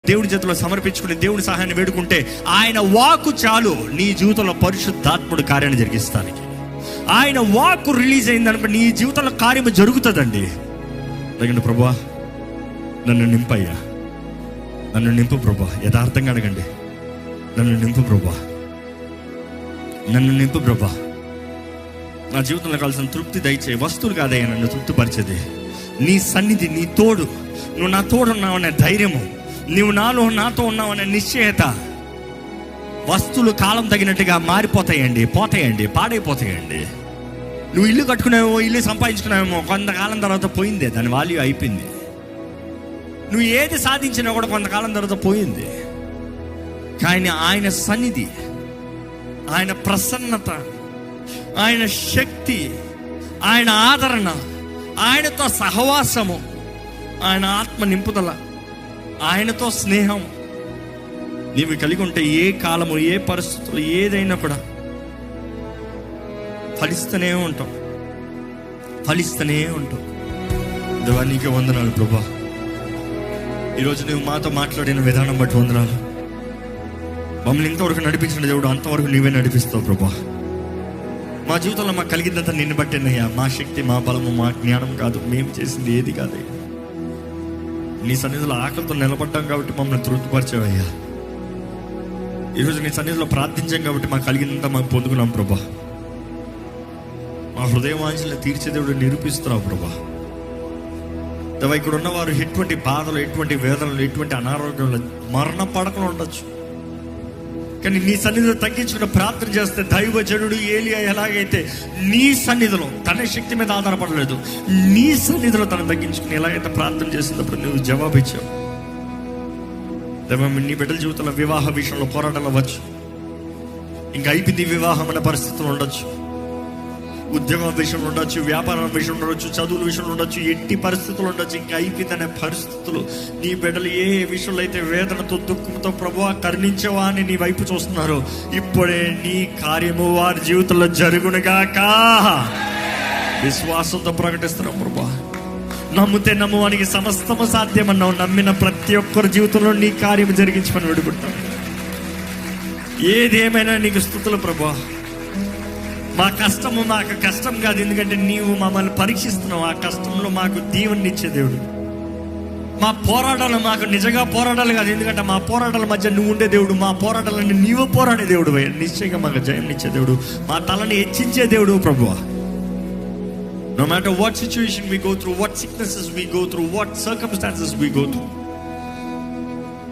దేవుడి చేతిలో సమర్పించుకుని దేవుడి సహాయాన్ని వేడుకుంటే ఆయన వాక్కు చాలు నీ జీవితంలో పరిశుద్ధాత్ముడు కార్యాన్ని జరిగిస్తానికి. ఆయన వాక్కు రిలీజ్ అయిందనుకో నీ జీవితంలో కార్యము జరుగుతుందండి. అడగండి, ప్రభువా నన్ను నింపయ్యా, నన్ను నింపు ప్రభువా. యథార్థంగా అడగండి, నన్ను నింపు ప్రభువా, నన్ను నింపు ప్రభువా. నా జీవితంలో కావాల్సిన తృప్తి దయచేయి. వస్తువులు కాదయ్యా నన్ను తృప్తిపరిచేది, నీ సన్నిధి, నీ తోడు. నువ్వు నా తోడు ఉన్నావనే ధైర్యము, నువ్వు నాతో ఉన్నావనే నిశ్చయత. వస్తువులు కాలం తగినట్టుగా మారిపోతాయండి, పాడైపోతాయండి. నువ్వు ఇల్లు కట్టుకున్నావేమో, ఇల్లు సంపాదించుకున్నావేమో, కొంతకాలం తర్వాత పోయిందే, దాని వాల్యూ అయిపోయింది. నువ్వు ఏది సాధించినా కూడా కొంతకాలం తర్వాత పోయింది. కానీ ఆయన సన్నిధి, ఆయన ప్రసన్నత, ఆయన శక్తి, ఆయన ఆదరణ, ఆయనతో సహవాసము, ఆయన ఆత్మ నింపుదల, ఆయనతో స్నేహం నీవు కలిగి ఉంటే ఏ కాలము, ఏ పరిస్థితులు, ఏదైనా కూడా ఫలిస్తూనే ఉంటాం. దేవా నీకే వందనాలు ప్రభువా. ఈరోజు నువ్వు మాతో మాట్లాడిన విధానం బట్టి వందనాలు. మమ్మల్ని ఇంతవరకు నడిపించిన దేవుడు అంతవరకు నీవే నడిపిస్తావు ప్రభువా. మా జీవితంలో మాకు కలిగిందంతా నిన్ను బట్టేనయ్యా. మా శక్తి, మా బలము, మా జ్ఞానం కాదు, మేము చేసింది ఏది కాదయ్యా. నీ సన్నిధిలో ఆకలితో నిలబడ్డాం కాబట్టి మమ్మల్ని తృప్తిపరిచావయ్యా. ఈరోజు నీ సన్నిధిలో ప్రార్థించాం కాబట్టి మాకు కలిగినంత మాకు పొందుకున్నాం ప్రభా. మా హృదయవాంఛలు తీర్చే దేవుడు నిరూపిస్తున్నావు ప్రభా. దేవా ఇక్కడ ఉన్నవారు ఎటువంటి బాధలు, ఎటువంటి వేదనలు, ఎటువంటి అనారోగ్యంలో, మరణ పడకలు ఉండొచ్చు. కానీ నీ సన్నిధిలో తగ్గించుకుని ప్రార్థన చేస్తే దైవజనుడు ఏలియా ఎలాగైతే నీ సన్నిధిలో తన శక్తి మీద ఆధారపడలేదు, నీ సన్నిధిలో తను తగ్గించుకుని ఎలాగైతే ప్రార్థన చేసినప్పుడు నువ్వు జవాబు ఇచ్చావు. నీ బిడ్డల జీవితంలో వివాహ విషయంలో పోరాటాలు అవ్వచ్చు, ఇంకా అయిపోయింది వివాహం అనే పరిస్థితులు ఉండొచ్చు, ఉద్యోగం విషయంలో ఉండొచ్చు, వ్యాపారం విషయంలో ఉండొచ్చు, చదువుల విషయంలో ఉండొచ్చు, ఎట్టి పరిస్థితులు ఉండొచ్చు, ఇంకా అయిపోయిందనే పరిస్థితులు. నీ బిడ్డలు ఏ విషయంలో అయితే వేదనతో, దుఃఖంతో ప్రభువా కరుణించవా అని నీ వైపు చూస్తున్నారు, ఇప్పుడే నీ కార్యము వారి జీవితంలో జరుగునుగాక. విశ్వాసంతో ప్రకటిస్తున్నాం ప్రభువా. నమ్మితే నమ్మువానికి సమస్తము సాధ్యమన్నావు. నమ్మిన ప్రతి ఒక్కరి జీవితంలో నీ కార్యము జరిగించమని వేడుకుంటాం. ఏదేమైనా నీకు స్తుతులు ప్రభువా. మా కష్టము మాకు కష్టం కాదు, ఎందుకంటే నీవు మమ్మల్ని పరీక్షిస్తున్నావు. ఆ కష్టంలో మాకు దీవెనిచ్చే దేవుడు. మా పోరాటాలు మాకు నిజంగా పోరాటాలు కాదు, ఎందుకంటే మా పోరాటాల మధ్య నువ్వు ఉండే దేవుడు. మా పోరాటాలన్నీ నీవు పోరాడే దేవుడు. నిశ్చయంగా మాకు జయం ఇచ్చే దేవుడు, మా తలని హెచ్చించే దేవుడు ప్రభువా. No matter what situation we go through, what sicknesses we go through, what circumstances we go through,